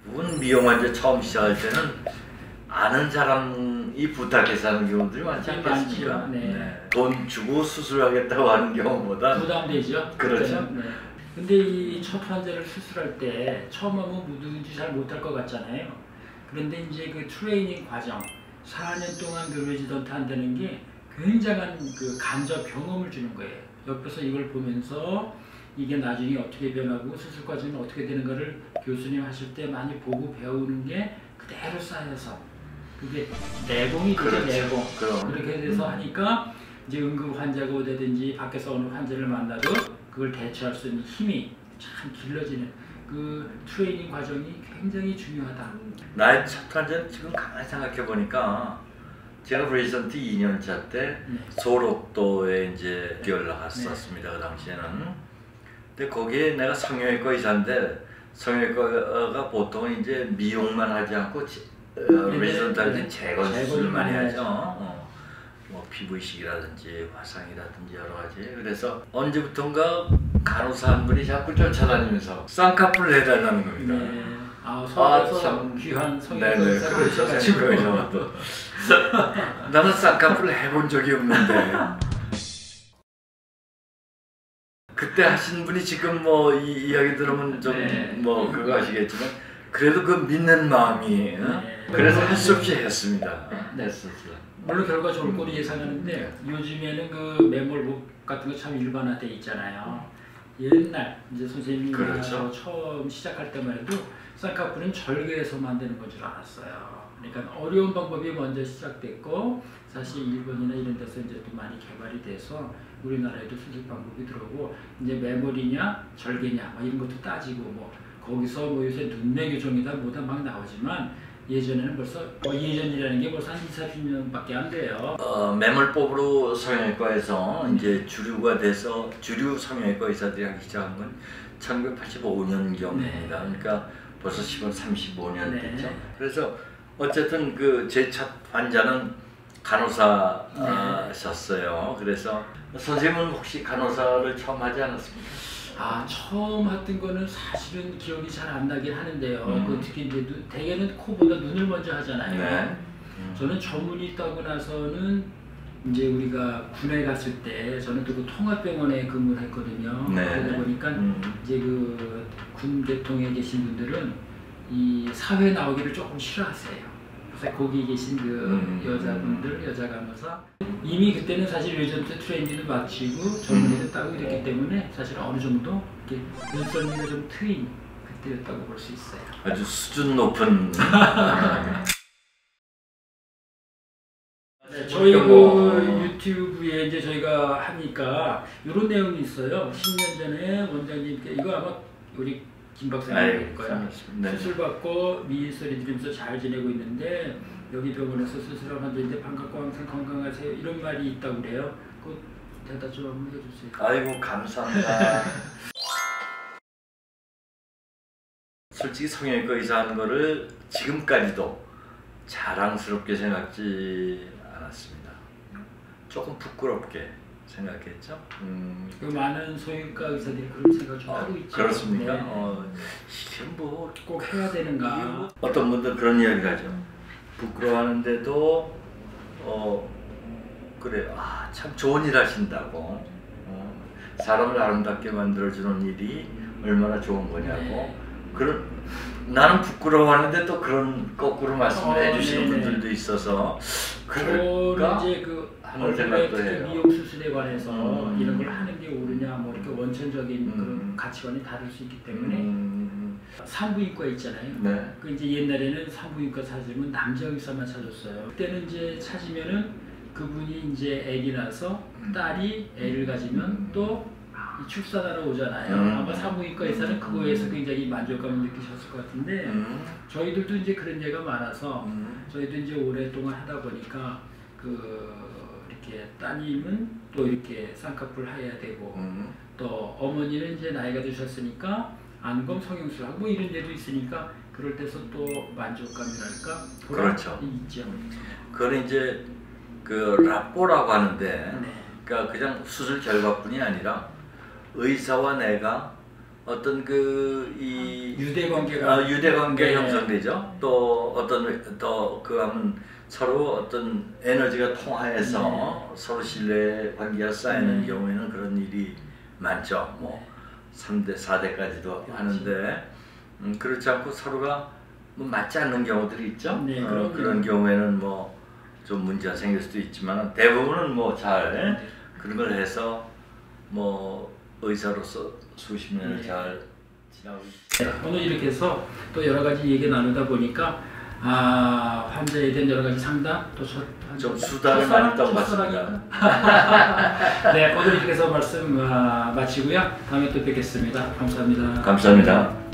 대부분 미용 환자 처음 시작할 때는 아는 사람이 부탁해서 하는 경우들이 많지 않겠습니까? 네. 네. 돈 주고 수술하겠다고 하는 경우보다 부담되죠. 그렇죠. 네. 근데 이 첫 환자를 수술할 때 처음 하면 누구든지 잘 못할 것 같잖아요. 그런데 이제 그 트레이닝 과정 4년 동안 그 레지던트 한다는 게 굉장한 그 간접 경험을 주는 거예요. 옆에서 이걸 보면서 이게 나중에 어떻게 변하고 수술 과정이 어떻게 되는가를 교수님 하실 때 많이 보고 배우는 게 그대로 쌓여서 그게 내공이 되죠. 그렇죠. 내공. 그럼. 그렇게 돼서 하니까 이제 응급 환자가 오다든지 밖에서 어느 환자를 만나도 그걸 대처할 수 있는 힘이 참 길러지는 그 트레이닝 과정이 굉장히 중요하다. 나의 첫 환자는 지금 가만히 생각해 보니까 제가 레지던트 2년차 때 네. 소록도에 이제 연락했었습니다. 그 당시에는. 근데 거기에 내가 성형외과 의사인데 성형외과가 보통 이제 미용만 하지 않고 레지던트 할 때 재건 수술을 많이 하죠. 뭐 피부이식이라든지 화상이라든지 여러 가지. 그래서 언제부턴가 간호사 한 분이 자꾸 쫓아다니면서 쌍꺼풀을 해달라는 겁니다. 네. 서울에서 참 귀한 네네 성형외과 그러셔가지고 나는 쌍꺼풀을 해본 적이 없는데 그때 하신 분이 지금 뭐 이 이야기 들으면 좀 뭐 그거 하시겠지만 그래도 그 믿는 마음이 그래서 할 수 없이 했습니다. 했었어요. 물론 결과 좋을 거로 예상하는데 요즘에는 그 매몰복 같은 거 참 일반화돼 있잖아요. 옛날 이제 선생님이 그렇죠. 처음 시작할 때만 해도 쌍꺼풀은 절개해서 만드는 건 줄 알았어요. 그러니까 어려운 방법이 먼저 시작됐고 사실 일본이나 이런 데서 이제 또 많이 개발이 돼서 우리나라에도 수술 방법이 들어오고 이제 매몰이냐 절개냐 뭐 이런 것도 따지고 뭐 거기서 뭐 요새 눈매 교정이다 뭐다 막 나오지만 예전에는 벌써 예전이라는 게 벌써 한 20-30년밖에 안 돼요. 매몰법으로 성형외과에서 이제 주류가 돼서 주류 성형외과 의사들이 하기 시작한 건 1985년경입니다. 그러니까 벌써 35년 됐죠. 그래서 어쨌든 그 제 첫 환자는 간호사셨어요. 그래서 선생님은 혹시 간호사를 처음 하지 않았습니까? 처음 했던 거는 사실은 기억이 잘 안 나긴 하는데요. 그 특히 이제 대개는 코보다 눈을 먼저 하잖아요. 네. 저는 전문의 따고 나서는 이제 우리가 군에 갔을 때 저는 또 그 통합병원에 근무를 했거든요. 그러다 보니까 이제 그 군 계통에 계신 분들은 이 사회 나오기를 조금 싫어하세요. 그래서 거기 계신 그 여자분들, 여자 간호사 이미 그때는 사실 레지던트 트레이닝도 마치고 전문의도 따고 이랬기 때문에 사실 어느 정도 이렇게 눈썰미가 좀 트인 그때였다고 볼 수 있어요. 아주 수준 높은 저희 그 유튜브에 이제 저희가 하니까 이런 내용이 있어요. 10년 전에 원장님께 이거 아마 우리 김 박사님 거야. 수술 받고 미인 소리 들으면서 잘 지내고 있는데 여기 병원에서 수술한 환자인데 반갑고 항상 건강하세요 이런 말이 있다고 그래요. 그 대답 좀 한번 해주세요. 아이고 감사합니다. 솔직히 성형외과 의사 하는 거를 지금까지도 자랑스럽게 생각지 않았습니다. 조금 부끄럽게 생각했죠. 그 많은 성형외과 의사들이 그런 생각을 좀 하고 있죠. 그렇습니까? 네. 이게 뭐 꼭 해야 되는가? 어떤 분들 그런 이야기를 하죠. 부끄러워하는데도 그래 참 좋은 일 하신다고 사람을 아름답게 만들어주는 일이 얼마나 좋은 거냐고 나는 부끄러워하는데 또 그런 거꾸로 말씀을 해주시는 분들도 있어서 그럴까 이제 그 하는 생각도 해요. 미용 수술에 관해서 이런 걸 하는 게 옳으냐 뭐 이렇게 원천적인 그런 가치관이 다를 수 있기 때문에 산부인과 있잖아요. 네. 그 이제 옛날에는 산부인과 찾으면 남자 의사만 찾았어요. 그때는 이제 찾으면은 그분이 이제 아기 낳아서 딸이 애를 가지면 또 출산하러 오잖아요. 아마 산부인과 의사는 그거에서 굉장히 만족감을 느끼셨을 것 같은데 저희들도 이제 그런 예가 많아서 저희도 이제 오랫동안 하다 보니까 이렇게 따님은 또 이렇게 쌍꺼풀 해야 되고 또 어머니는 이제 나이가 드셨으니까 안검 성형술하고 뭐 이런 데도 있으니까 그럴 때서 또 만족감이랄까 그렇죠. 있죠. 그건 이제 그 라뽀라고 하는데 네. 그러니까 그냥 수술 결과뿐이 아니라 의사와 내가 어떤 유대 관계가 유대 관계 네. 형성되죠. 또 어떤 그 하면 서로 어떤 에너지가 통하여서 서로 신뢰 관계가 쌓이는 경우에는 그런 일이 많죠. 뭐 3대, 4대까지도 하는데 그렇지 않고 서로가 뭐 맞지 않는 경우들이 있죠. 네, 그런 경우에는 뭐 좀 문제가 생길 수도 있지만 대부분은 뭐 잘 그런 걸 해서 뭐 의사로서 수십 년을 잘 지나고 있죠. 오늘 이렇게 해서 또 여러 가지 얘기 나누다 보니까 환자에 대한 여러 가지 상담 또 좀 수다를 많이 떤 것 같습니다. 네, 오늘 이렇게 해서 말씀 마치고요. 다음에 또 뵙겠습니다. 감사합니다. 감사합니다.